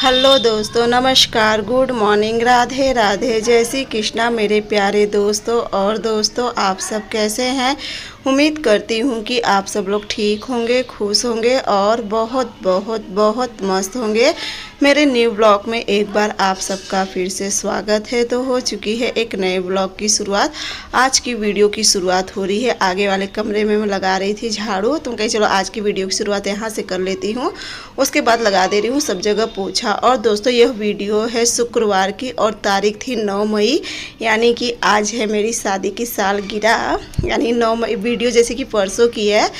Hello दोस्तों, नमस्कार, good morning, Radhe Radhe, जय श्री कृष्णा मेरे प्यारे दोस्तों। और दोस्तों, आप सब कैसे हैं? उम्मीद करती हूँ कि आप सब लोग ठीक होंगे, खुश होंगे और बहुत बहुत बहुत मस्त होंगे। मेरे न्यू ब्लॉग में एक बार आप सबका फिर से स्वागत है। तो हो चुकी है एक नए ब्लॉग की शुरुआत। आज की वीडियो की शुरुआत हो रही है आगे वाले कमरे में मैं लगा रही थी झाड़ू, तो कहीं चलो आज की वीडियो की शुरुआत यहाँ से कर लेती हूँ। उसके बाद लगा दे रही हूँ सब जगह पोछा। और दोस्तों, यह वीडियो है शुक्रवार की और तारीख थी 9 मई, यानी कि आज है मेरी शादी की सालगिरह। यानी 9 मई वीडियो जैसे कि परसों की है,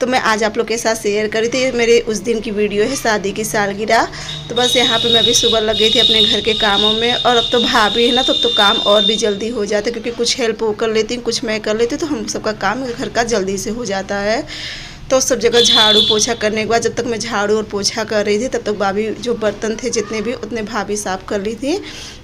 तो मैं आज आप लोग के साथ शेयर करी थी। मेरे उस दिन की वीडियो है शादी की सालगिरह। तो बस यहाँ पे मैं अभी सुबह लग गई थी अपने घर के कामों में। और अब तो भाभी है ना, तो अब तो काम और भी जल्दी हो जाता है, क्योंकि कुछ हेल्प वो कर लेती हूँ, कुछ मैं कर लेती हूँ, तो हम सबका काम घर का जल्दी से हो जाता है। तो सब जगह झाड़ू पोछा करने के बाद, जब तक मैं झाड़ू और पोछा कर रही थी तब तक भाभी जो बर्तन थे जितने भी, उतने भाभी साफ़ कर ली थी।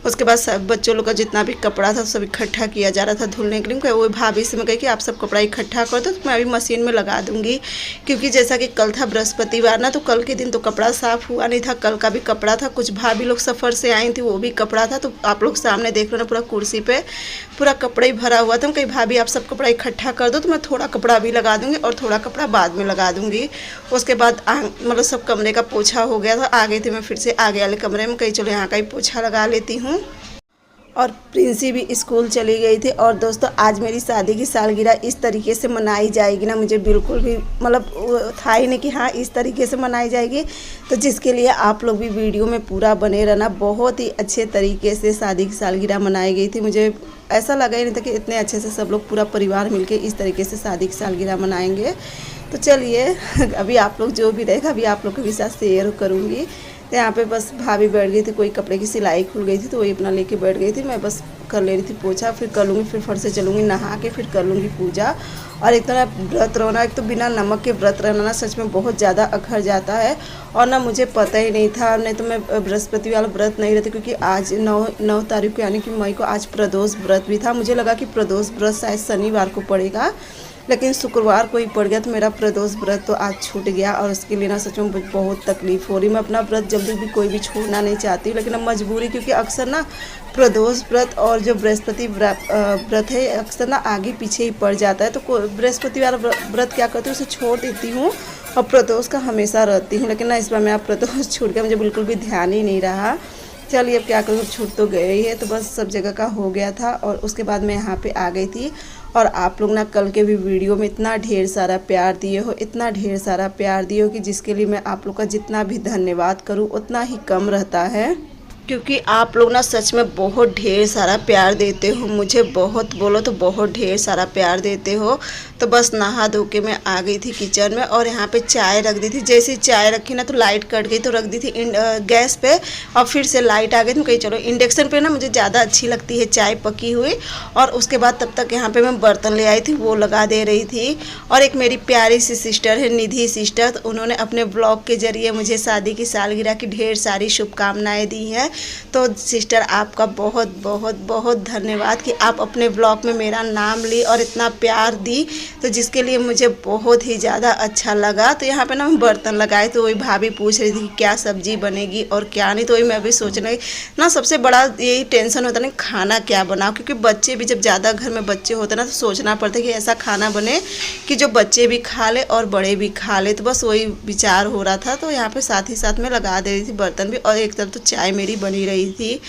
उसके बाद सब बच्चों लोग का जितना भी कपड़ा था सब इकट्ठा किया जा रहा था धुलने के लिए। वो भाभी से मैं कही कि आप सब कपड़ा इकट्ठा कर दो, तो मैं अभी मशीन में लगा दूँगी। क्योंकि जैसा कि कल था बृहस्पतिवार ना, तो कल के दिन तो कपड़ा साफ़ हुआ नहीं था। कल का भी कपड़ा था, कुछ भाभी लोग सफ़र से आई थी, वो भी कपड़ा था। तो आप लोग सामने देख रहे हो ना, पूरा कुर्सी पे पूरा कपड़ा ही भरा हुआ था। कहीं भाभी आप सब कपड़ा इकट्ठा कर दो, तो मैं थोड़ा कपड़ा अभी लगा दूँगी और थोड़ा कपड़ा बाद में लगा दूँगी। उसके बाद मतलब सब कमरे का पोछा हो गया था। आ गई थी मैं फिर से आगे वाले कमरे में, कहीं चलो यहाँ का ही पोछा लगा लेती हूँ। और प्रिंसी भी स्कूल चली गई थी। और दोस्तों, आज मेरी शादी की सालगिरह इस तरीके से मनाई जाएगी ना, मुझे बिल्कुल भी मतलब था ही नहीं कि हाँ इस तरीके से मनाई जाएगी। तो जिसके लिए आप लोग भी वीडियो में पूरा बने रहना। बहुत ही अच्छे तरीके से शादी की सालगिरह मनाई गई थी। मुझे ऐसा लगा ही नहीं था कि इतने अच्छे से सब लोग पूरा परिवार मिलके इस तरीके से शादी की सालगिरह मनाएंगे। तो चलिए अभी आप लोग जो भी रहेगा अभी आप लोग के साथ शेयर करूँगी। तो यहाँ पे बस भाभी बैठ गई थी, कोई कपड़े की सिलाई खुल गई थी तो वही अपना लेके बैठ गई थी। मैं बस कर ले रही थी पोछा, फिर कर लूँगी, फिर फट से चलूँगी नहा के, फिर कर लूँगी पूजा। और एक तो ना व्रत रहना, एक तो बिना नमक के व्रत रहना ना सच में बहुत ज़्यादा अखर जाता है। और ना मुझे पता ही नहीं था, नहीं तो मैं बृहस्पति वाला व्रत नहीं रहती, क्योंकि आज 9 तारीख को यानी कि मई को आज प्रदोष व्रत भी था। मुझे लगा कि प्रदोष व्रत शायद शनिवार को पड़ेगा, लेकिन शुक्रवार को ही पड़ गया। तो मेरा प्रदोष व्रत तो आज छूट गया और उसके लिए ना सच में बहुत तकलीफ़ हो रही। मैं अपना व्रत जल्दी भी कोई भी छोड़ना नहीं चाहती, लेकिन अब मजबूरी, क्योंकि अक्सर ना प्रदोष व्रत और जो बृहस्पति व्रत है अक्सर ना आगे पीछे ही पड़ जाता है। तो बृहस्पति वाला व्रत क्या करती हूँ, उसे छोड़ देती हूँ और प्रदोष का हमेशा रहती हूँ। लेकिन ना इस बार मेरा प्रदोष छूट गया, मुझे बिल्कुल भी ध्यान ही नहीं रहा। चलिए अब क्या करूँ, छूट तो गए ही है। तो बस सब जगह का हो गया था। और उसके बाद मैं यहाँ पे आ गई थी। और आप लोग ना कल के भी वीडियो में इतना ढेर सारा प्यार दिए हो, इतना ढेर सारा प्यार दिए हो कि जिसके लिए मैं आप लोग का जितना भी धन्यवाद करूँ उतना ही कम रहता है। क्योंकि आप लोग ना सच में बहुत ढेर सारा प्यार देते हो मुझे, बहुत बोलो तो बहुत ढेर सारा प्यार देते हो। तो बस नहा धो के मैं आ गई थी किचन में और यहाँ पे चाय रख दी थी। जैसे चाय रखी ना तो लाइट कट गई, तो रख दी थी गैस पे और फिर से लाइट आ गई। तो कहीं चलो इंडक्शन पे ना मुझे ज़्यादा अच्छी लगती है चाय पकी हुई। और उसके बाद तब तक यहाँ पे मैं बर्तन ले आई थी, वो लगा दे रही थी। और एक मेरी प्यारी सी सिस्टर है, निधि सिस्टर, तो उन्होंने अपने ब्लॉग के ज़रिए मुझे शादी की सालगिरह की ढेर सारी शुभकामनाएँ दी हैं। तो सिस्टर, आपका बहुत बहुत बहुत धन्यवाद कि आप अपने ब्लॉग में मेरा नाम ली और इतना प्यार दी, तो जिसके लिए मुझे बहुत ही ज़्यादा अच्छा लगा। तो यहाँ पे ना मैं बर्तन लगाए, तो वही भाभी पूछ रही थी कि क्या सब्जी बनेगी और क्या नहीं। तो वही मैं भी सोचने ना, सबसे बड़ा यही टेंशन होता है ना, खाना क्या बनाओ। क्योंकि बच्चे भी जब ज़्यादा घर में बच्चे होते हैं ना, तो सोचना पड़ता है कि ऐसा खाना बने कि जो बच्चे भी खा ले और बड़े भी खा ले। तो बस वही विचार हो रहा था। तो यहाँ पे साथ ही साथ में लगा दे रही थी बर्तन भी, और एक तरफ तो चाय मेरी बनी रही थी।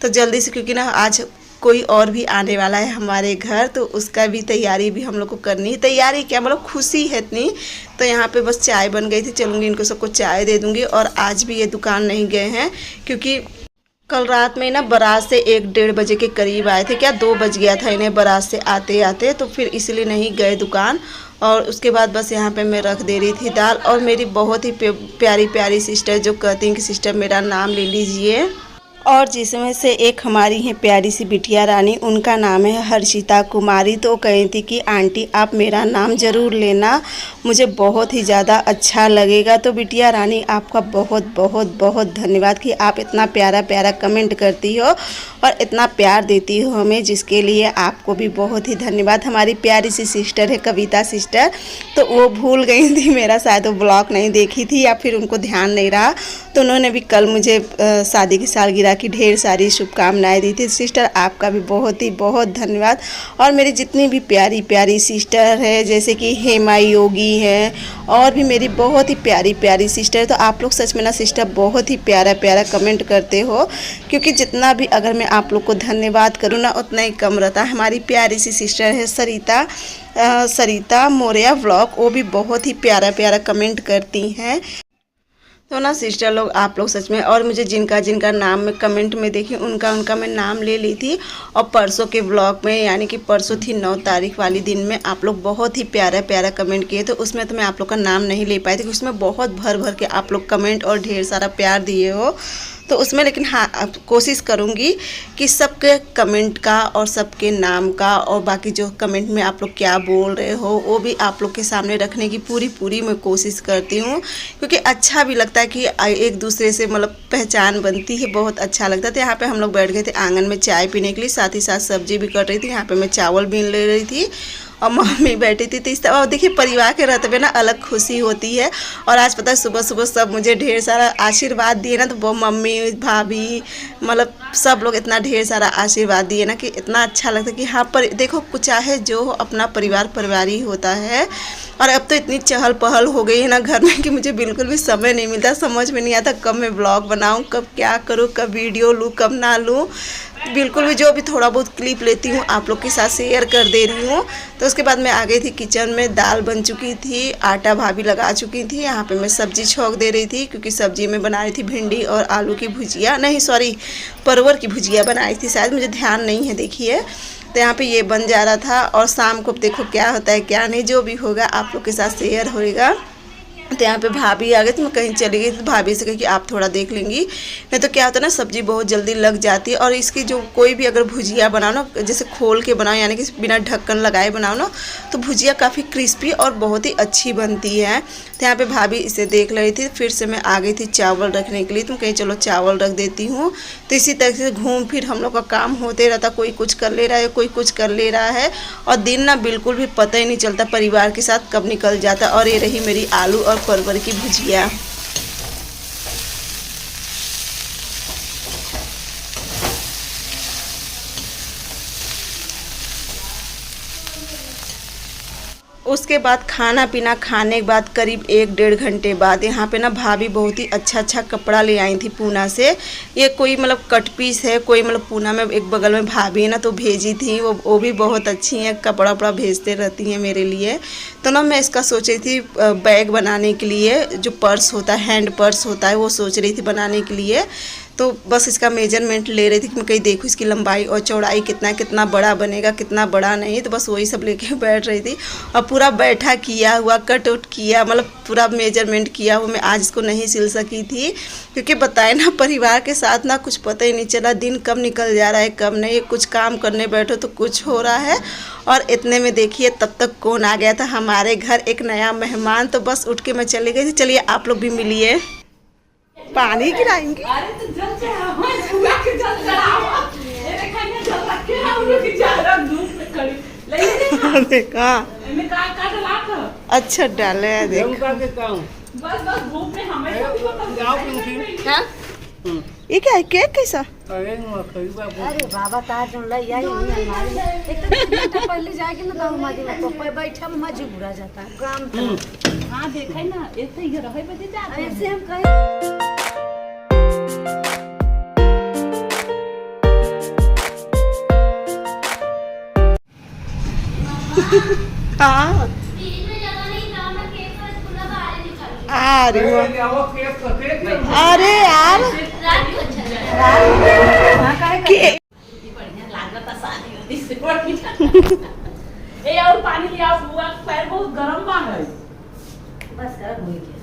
तो जल्दी से, क्योंकि ना आज कोई और भी आने वाला है हमारे घर, तो उसका भी तैयारी भी हम लोग को करनी है। तैयारी क्या, मतलब खुशी है इतनी। तो यहाँ पे बस चाय बन गई थी, चलूँगी इनको सबको चाय दे दूँगी। और आज भी ये दुकान नहीं गए हैं, क्योंकि कल रात में ना बारात से 1-1:30 बजे के करीब आए थे, क्या 2 बज गया था इन्हें बारात से आते आते, तो फिर इसलिए नहीं गए दुकान। और उसके बाद बस यहाँ पे मैं रख दे रही थी दाल। और मेरी बहुत ही प्यारी प्यारी सिस्टर जो कहती हैं कि सिस्टर मेरा नाम ले लीजिए, और जिसमें से एक हमारी है प्यारी सी बिटिया रानी, उनका नाम है हर्षिता कुमारी। तो कही थी कि आंटी आप मेरा नाम ज़रूर लेना, मुझे बहुत ही ज़्यादा अच्छा लगेगा। तो बिटिया रानी, आपका बहुत बहुत बहुत धन्यवाद कि आप इतना प्यारा प्यारा कमेंट करती हो और इतना प्यार देती हो हमें, जिसके लिए आपको भी बहुत ही धन्यवाद। हमारी प्यारी सी सिस्टर है कविता सिस्टर, तो वो भूल गई थी मेरा, शायद वो ब्लॉग नहीं देखी थी या फिर उनको ध्यान नहीं रहा। तो उन्होंने भी कल मुझे शादी की सालगिरह की ढेर सारी शुभकामनाएं दी थी। सिस्टर आपका भी बहुत ही बहुत धन्यवाद। और मेरी जितनी भी प्यारी प्यारी सिस्टर है, जैसे कि हेमा योगी है और भी मेरी बहुत ही प्यारी प्यारी सिस्टर है, तो आप लोग सच में ना सिस्टर बहुत ही प्यारा प्यारा कमेंट करते हो, क्योंकि जितना भी अगर मैं आप लोग को धन्यवाद करूँ ना उतना ही कम रहता है। हमारी प्यारी सी सिस्टर है सरिता मौर्य व्लॉग, वो भी बहुत ही प्यारा प्यारा कमेंट करती हैं। तो ना सिस्टर लोग आप लोग सच में, और मुझे जिनका जिनका नाम मैं कमेंट में देखी उनका मैं नाम ले ली थी। और परसों के व्लॉग में, यानी कि परसों थी 9 तारीख वाली दिन में, आप लोग बहुत ही प्यारा प्यारा कमेंट किए, तो उसमें तो मैं आप लोग का नाम नहीं ले पाई थी। उसमें बहुत भर भर के आप लोग कमेंट और ढेर सारा प्यार दिए हो, तो उसमें लेकिन हाँ कोशिश करूँगी कि सबके कमेंट का और सबके नाम का और बाकी जो कमेंट में आप लोग क्या बोल रहे हो वो भी आप लोग के सामने रखने की पूरी मैं कोशिश करती हूँ, क्योंकि अच्छा भी लगता है कि एक दूसरे से मतलब पहचान बनती है, बहुत अच्छा लगता है। तो यहाँ पे हम लोग बैठ गए थे आंगन में चाय पीने के लिए, साथ ही साथ सब्जी भी कट रही थी। यहाँ पे मैं चावल बीन ले रही थी और मम्मी बैठी थी। तो इस तरह देखिए परिवार के रहते हुए ना अलग खुशी होती है। और आज पता है सुबह सुबह सब मुझे ढेर सारा आशीर्वाद दिए ना, तो वो मम्मी भाभी मतलब सब लोग इतना ढेर सारा आशीर्वाद दिए ना कि इतना अच्छा लगता है कि हाँ पर देखो कुछ चाहे जो अपना परिवार ही होता है। और अब तो इतनी चहल पहल हो गई है ना घर में कि मुझे बिल्कुल भी समय नहीं मिलता, समझ में नहीं आता कब मैं ब्लॉग बनाऊँ, कब क्या करूँ, कब वीडियो लूँ, कब ना लूँ। बिल्कुल भी जो भी थोड़ा बहुत क्लिप लेती हूँ आप लोग के साथ शेयर कर दे रही हूँ। तो उसके बाद मैं आ गई थी किचन में, दाल बन चुकी थी, आटा भाभी लगा चुकी थी। यहाँ पे मैं सब्जी छौंक दे रही थी, क्योंकि सब्जी में बना रही थी भिंडी और आलू की भुजिया, नहीं सॉरी परवर की भुजिया बनाई थी शायद, मुझे ध्यान नहीं है देखिए। तो यहाँ पे ये बन जा रहा था। और शाम को देखो क्या होता है क्या नहीं, जो भी होगा आप लोग के साथ शेयर होएगा। तो यहाँ पे भाभी आ गई थी, मैं कहीं चली गई थी, तो भाभी से कही कि आप थोड़ा देख लेंगी, नहीं तो क्या होता है ना सब्जी बहुत जल्दी लग जाती है। और इसकी जो कोई भी अगर भुजिया बनाओ ना, जैसे खोल के बनाओ यानी कि बिना ढक्कन लगाए बनाओ ना, तो भुजिया काफ़ी क्रिस्पी और बहुत ही अच्छी बनती है। तो यहाँ पे भाभी इसे देख रही थी। फिर से मैं आ गई थी चावल रखने के लिए, तो कहीं चलो चावल रख देती हूँ। तो इसी तरह से घूम फिर हम लोग का काम होते रहता, कोई कुछ कर ले रहा है, कोई कुछ कर ले रहा है, और दिन ना बिल्कुल भी पता ही नहीं चलता परिवार के साथ कब निकल जाता। और ये रही मेरी आलू और परवर की भुजिया। उसके बाद खाना पीना खाने के बाद करीब 1-1.5 घंटे बाद यहाँ पे ना भाभी बहुत ही अच्छा कपड़ा ले आई थी पूना से। ये कोई मतलब कट पीस है, कोई मतलब पूना में एक बगल में भाभी है ना तो भेजी थी, वो भी बहुत अच्छी हैं, कपड़ा वपड़ा भेजते रहती हैं मेरे लिए। तो ना मैं इसका सोच रही थी बैग बनाने के लिए, जो पर्स होता है हैंड पर्स होता है, वो सोच रही थी बनाने के लिए। तो बस इसका मेजरमेंट ले रही थी कि मैं कहीं देखूँ इसकी लंबाई और चौड़ाई कितना बड़ा बनेगा, कितना बड़ा नहीं। तो बस वही सब लेके बैठ रही थी और पूरा बैठा किया हुआ कट उट किया, मतलब पूरा मेजरमेंट किया हुआ मैं आज इसको नहीं सिल सकी थी, क्योंकि बताए ना परिवार के साथ ना कुछ पता ही नहीं चला दिन कब निकल जा रहा है कब नहीं। कुछ काम करने बैठो तो कुछ हो रहा है, और इतने में देखिए तब तक कौन आ गया था हमारे घर, एक नया मेहमान। तो बस उठ के मैं चली गई थी। चलिए आप लोग भी मिलिए। पानी गिराएंगे। अरे तो जल से हुआ के जल चढ़ाओ, ये देखिए जल रख के हम लोग की ज्यादा धूप में खड़ी ले ले देखा मैं का डला था। अच्छा डाले है देख बस धूप में हमेशा भी मतलब हां ये क्या है केक कैसा? अरे बाबा तार जो लई आई नहीं हमारी एक तो पहले जाके ना गांव मादी में तो बैठा में मजी बुरा जाता है काम। हां देखै ना ऐसे ही रहे बजे जा ऐसे हम कहे हाँ अरे अरे यार ए और पानी ले आओ, बुआ पैर बहुत गरम बा है। बस कर हुई के।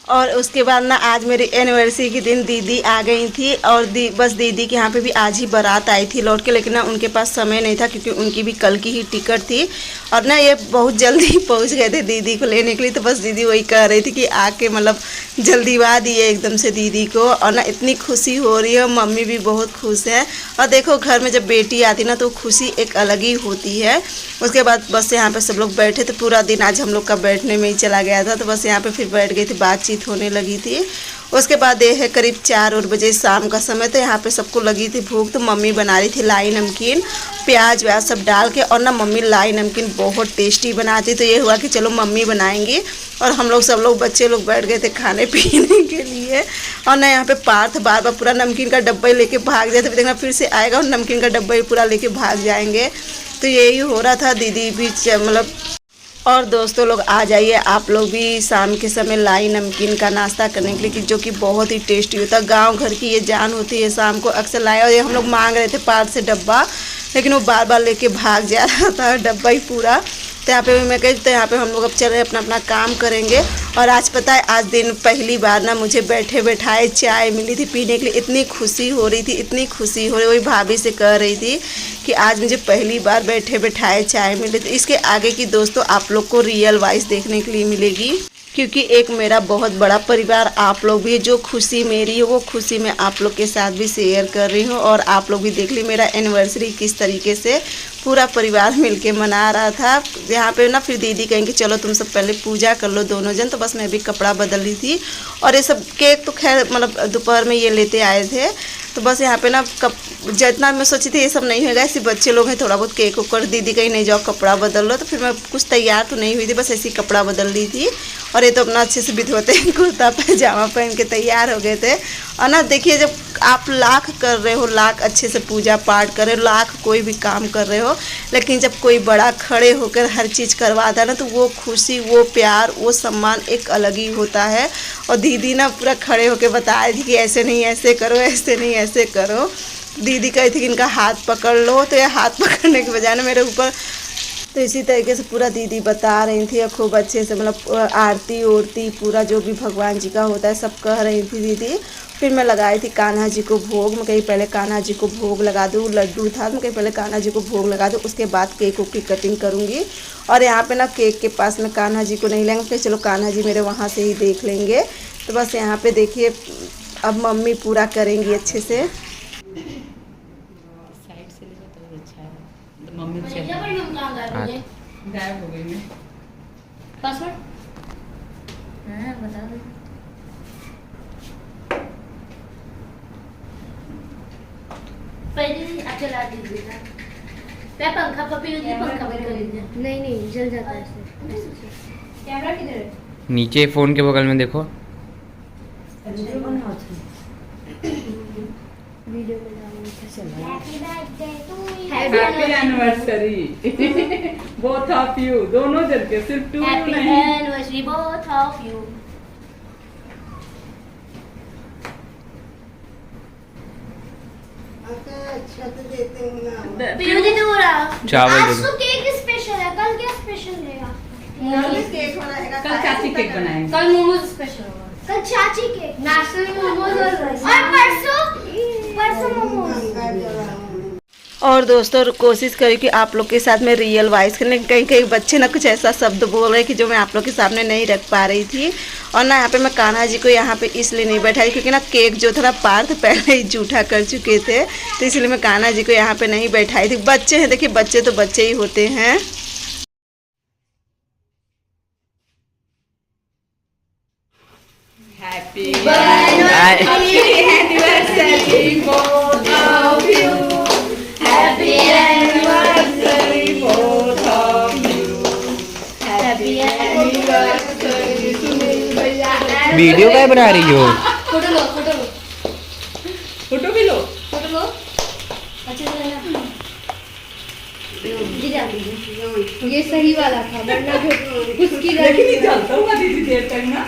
और उसके बाद ना आज मेरी एनिवर्सरी के दिन दीदी आ गई थी, और बस दीदी के यहाँ पे भी आज ही बारात आई थी लौट के, लेकिन ना उनके पास समय नहीं था क्योंकि उनकी भी कल की ही टिकट थी। और ना ये बहुत जल्दी पहुँच गए थे दीदी को लेने के लिए। तो बस दीदी वही कह रही थी कि आके मतलब जल्दीवा दी है एकदम से दीदी को, और ना इतनी खुशी हो रही है, मम्मी भी बहुत खुश है। और देखो घर में जब बेटी आती ना तो खुशी एक अलग ही होती है। उसके बाद बस यहाँ पे सब लोग बैठे थे, पूरा दिन आज हम लोग का बैठने में ही चला गया था। तो बस यहाँ पे फिर बैठ गए थे, बातचीत होने लगी थी। उसके बाद ये है करीब 4 बजे शाम का समय। तो यहाँ पे सबको लगी थी भूख, तो मम्मी बना रही थी लाई नमकीन, प्याज व्याज सब डाल के। और ना मम्मी लाई नमकीन बहुत टेस्टी बनाती। तो ये हुआ कि चलो मम्मी बनाएंगी, और हम लोग सब लोग बच्चे लोग बैठ गए थे खाने पीने के लिए। और ना यहाँ पे पार्थ बार बार पूरा नमकीन का डब्बा लेके भाग जाते, देखना फिर से आएगा और नमकीन का डब्बा पूरा लेके भाग जाएंगे। तो यही हो रहा था। दीदी भी मतलब और दोस्तों लोग आ जाइए आप लोग भी शाम के समय लाई नमकीन का नाश्ता करने के लिए, जो कि बहुत ही टेस्टी होता है। गांव घर की ये जान होती है, शाम को अक्सर लाए। और ये हम लोग मांग रहे थे पार्थ से डब्बा, लेकिन वो बार बार लेके भाग जा रहा था डब्बा ही पूरा। तो यहाँ पे मैं कही, तो यहाँ पे हम लोग अब चल रहे अपना अपना काम करेंगे। और आज पता है, आज दिन पहली बार ना मुझे बैठे बैठाए चाय मिली थी पीने के लिए। इतनी खुशी हो रही थी, इतनी खुशी हो रही। वही भाभी से कह रही थी कि आज मुझे पहली बार बैठे बैठाए चाय मिली थी। इसके आगे की दोस्तों आप लोग को रियल वॉइस देखने के लिए मिलेगी, क्योंकि एक मेरा बहुत बड़ा परिवार आप लोग भी, जो खुशी मेरी है वो खुशी मैं आप लोग के साथ भी शेयर कर रही हूँ। और आप लोग भी देख ली मेरा एनिवर्सरी किस तरीके से पूरा परिवार मिलके मना रहा था। यहाँ पे ना फिर दीदी कहेंगे चलो तुम सब पहले पूजा कर लो दोनों जन। तो बस मैं भी कपड़ा बदल रही थी। और ये सब केक तो खैर मतलब दोपहर में ये लेते आए थे। तो बस यहाँ पे ना जितना मैं सोची थी ये सब नहीं होगा, ऐसे बच्चे लोग हैं थोड़ा बहुत केक कर। दीदी कहीं नहीं जाओ कपड़ा बदल लो। तो फिर मैं कुछ तैयार तो नहीं हुई थी, बस ऐसी कपड़ा बदल ली थी। और ये तो अपना अच्छे से बिधोते कुर्ता पैजामा पहन के तैयार हो गए थे। और ना देखिए, जब आप लाख कर रहे हो, लाख अच्छे से पूजा पाठ कर रहे हो, लाख कोई भी काम कर रहे हो, लेकिन जब कोई बड़ा खड़े होकर हर चीज़ करवाता है ना, तो वो खुशी, वो प्यार, वो सम्मान एक अलग ही होता है। और दीदी ना पूरा खड़े होकर बता रही थी कि ऐसे नहीं ऐसे करो, ऐसे नहीं ऐसे करो। दीदी कही थी कि इनका हाथ पकड़ लो, तो ये हाथ पकड़ने के बजाय ना मेरे ऊपर। तो इसी तरीके से पूरा दीदी बता रही थी, और खूब अच्छे से मतलब आरती ओरती पूरा जो भी भगवान जी का होता है सब कह रही थी दीदी। फिर मैं लगाई थी कान्हा जी को भोग। मैं कहीं पहले कान्हा जी को भोग लगा दूँ, लड्डू था, मैं कहीं पहले कान्हा जी को भोग लगा दूँ, उसके बाद केक की कटिंग करूँगी। और यहाँ पे ना केक के पास में कान्हा जी को नहीं लेंगे, फिर चलो कान्हा जी मेरे वहाँ से ही देख लेंगे। तो बस यहाँ पे देखिए अब मम्मी पूरा करेंगी अच्छे से। साइड से ले तो अच्छा है। तो मम्मी गायब हो गई मैं। पासवर्ड हाँ बता दो। पहले अच्छा ला दीजिए ना। मैं पंखा पपी होती है, पंखा बंद कर दीजिए। नहीं जल जाता है ऐसे। कैमरा किधर है? नीचे फोन के बगल में देखो। वीडियो में डालना चल रहा है। Happy birthday to you. Happy anniversary both of you, दोनों जन के, सिर्फ टू हैप्पी नहीं। Anniversary both of you. पीयूदी तो रहा। चावल आज दे तो दो। केक स्पेशल है, कल क्या स्पेशल रहेगा? केक बनाएगा, कल चाची केक बनाएंगे। कल मोमोज स्पेशल होगा। कल चाची केक, नाश्ते में मोमोज और परसों मोमोज। और दोस्तों कोशिश करी कि आप लोग के साथ में रियल वॉइस करने, कहीं कहीं बच्चे ना कुछ ऐसा शब्द बोल रहे कि जो मैं आप लोग के सामने नहीं रख पा रही थी। और ना यहाँ पे मैं कान्हा जी को यहाँ पे इसलिए नहीं बैठाई क्योंकि ना केक जो था ना पार्थ पहले ही जूठा कर चुके थे, तो इसलिए मैं कान्हा जी को यहाँ पे नहीं बैठाई थी। बच्चे हैं, देखिए बच्चे तो बच्चे ही होते हैं। Happy anniversary both of you. Happy anniversary both of you. Happy anniversary Sunil भैया। वीडियो क्या बना रही हो? फोटो लो, फोटो लो, फोटो भी लो। फोटो लो। अच्छे से लेना। दीदी आप दीजिए। ये सही वाला था, वरना जो उसकी लेकिन ये जलता हुआ दीदी देर तक ना।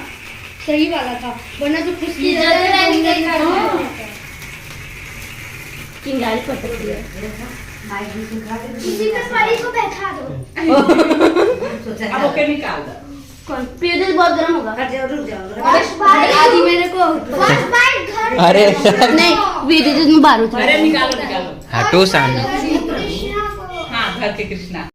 सही वाला था, वरना जो खुशी है किंगाली पड़ सकती है। इसी पे परी को बैठा दो। अब ओके निकाल दो। कौन पीने बहुत गर्म होगा। रुक जाओ। आदि मेरे को फर्स्ट बाइट घर। अरे नहीं वीडियो में बारूद। अरे निकालो निकालो। हटो सामने। हाँ घर के कृष्णा।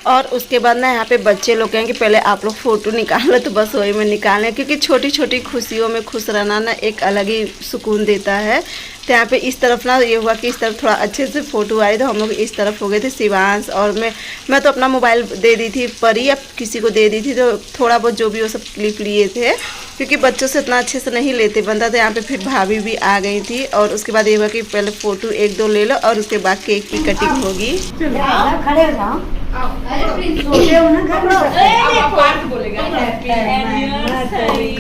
और उसके बाद ना यहाँ पे बच्चे लोग कहेंगे पहले आप लोग फ़ोटो निकालो, तो बस वही में निकालें, क्योंकि छोटी छोटी खुशियों में खुश रहना ना एक अलग ही सुकून देता है। तो यहाँ पे इस तरफ ना ये हुआ कि इस तरफ थोड़ा अच्छे से फ़ोटो आई, तो हम लोग इस तरफ हो गए थे शिवांश और मैं तो अपना मोबाइल दे दी थी, परी या किसी को दे दी थी, तो थोड़ा बहुत जो भी वो सब क्लिप लिए थे, क्योंकि बच्चों से इतना अच्छे से नहीं लेते बनता। तो यहाँ पे फिर भाभी भी आ गई थी और उसके बाद ये हुआ कि पहले फ़ोटो 1-2 ले लो और उसके बाद केक की कटिंग होगी। खड़े हो जाओ। अरे प्रिंस सोते हो ना घर में। अब पार्ट बोलेगा happy anniversary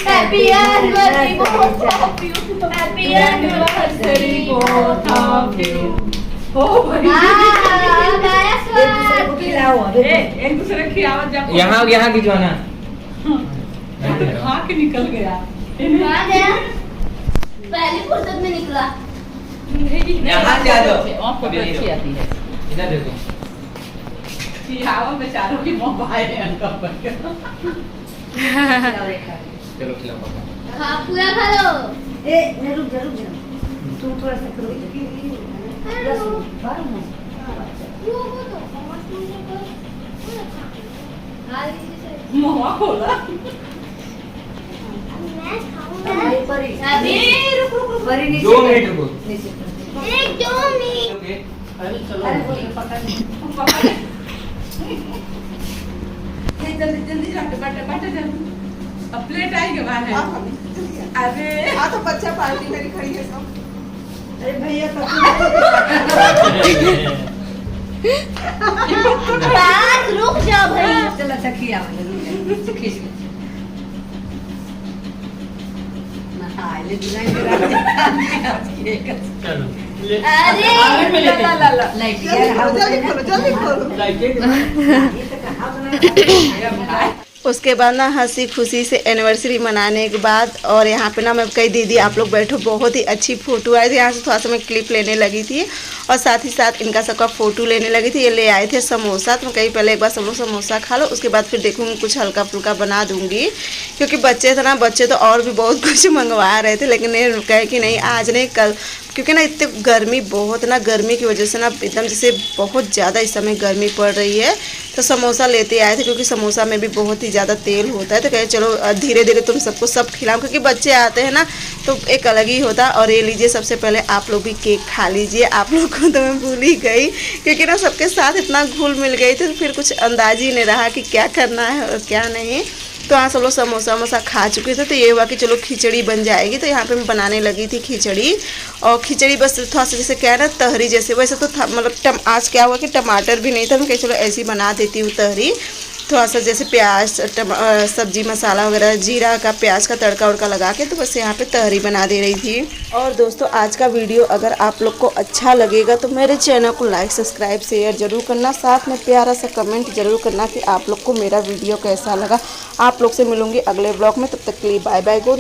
happy anniversary happy anniversary both of you. हो भाई एक दूसरे को खिलाओ अबे। एक दूसरे की आवाज जब यहाँ की जो ना खा के निकल गया। कहाँ गया? पहली फुर्सत में निकला। यहाँ से आ जाओ। आपको भी अच्छी आती है। इधर देखो। खिलाओ बेचारों की मोबाइल है उनका पर। चलो खिलाओ पापा। खा पूरा खा लो। ए रुक जा तू थोड़ा सा करो। 10 मिनट 12 मिनट। मुंह खोला। परी अभी परी नीचे 2 मिनट रुको। नीचे एक 2 मिनट। ओके। अरे चलो अरे पकड़ जल्दी जाके बटे जल्दी। अब प्लेट आई के बाद है। अरे तो बच्चा पार्टी मेरी खड़ी है सब। अरे भैया बस रुक जाओ भाई। चल अच्छा खिया खींच ले डिजाइन अरे लाइट यार जल्दी उसके बाद ना हंसी खुशी से एनिवर्सरी मनाने के बाद और यहाँ पे ना मैं कही दीदी आप लोग बैठो, बहुत ही अच्छी फ़ोटो आई थी। यहाँ से थोड़ा सा मैं क्लिप लेने लगी थी और साथ ही साथ इनका सबका फ़ोटो लेने लगी थी। ये ले आए थे समोसा, तो मैं कहीं पहले एक बार सब लोग समोसा खा लो, उसके बाद फिर देखूँगी कुछ हल्का फुल्का बना दूँगी, क्योंकि बच्चे थे ना, बच्चे तो और भी बहुत कुछ मंगवा रहे थे, लेकिन ये कहे कि नहीं आज नहीं कल, क्योंकि ना इतनी गर्मी बहुत ना, गर्मी की वजह से ना एकदम जैसे बहुत ज़्यादा इस समय गर्मी पड़ रही है, तो समोसा लेते आए थे, क्योंकि समोसा में भी बहुत ही ज़्यादा तेल होता है। तो कहे चलो धीरे धीरे तुम सबको सब खिलाओ, क्योंकि बच्चे आते हैं ना तो एक अलग ही होता है। और ये लीजिए सबसे पहले आप लोग भी केक खा लीजिए। आप लोग को तो मैं भूल ही गई, क्योंकि ना सबके साथ इतना घुल मिल गई थी, तो फिर कुछ अंदाज ही नहीं रहा कि क्या करना है और क्या नहीं। तो यहाँ सब लोग समोसा वमोसा खा चुके थे, तो ये हुआ कि चलो खिचड़ी बन जाएगी। तो यहाँ पे मैं बनाने लगी थी खिचड़ी, और खिचड़ी बस थोड़ा सा जैसे क्या है ना तहरी जैसे, वैसे तो मतलब आज क्या हुआ कि टमाटर भी नहीं था, मैं कहीं चलो ऐसी बना देती हूँ तहरी। थोड़ा सा जैसे प्याज सब्जी मसाला वगैरह जीरा का प्याज का तड़का उड़का लगा के, तो बस यहाँ पे तहरी बना दे रही थी। और दोस्तों आज का वीडियो अगर आप लोग को अच्छा लगेगा तो मेरे चैनल को लाइक सब्सक्राइब शेयर जरूर करना, साथ में प्यारा सा कमेंट जरूर करना कि आप लोग को मेरा वीडियो कैसा लगा। आप लोग से मिलूंगी अगले ब्लॉग में, तब तक के लिए बाय बाय।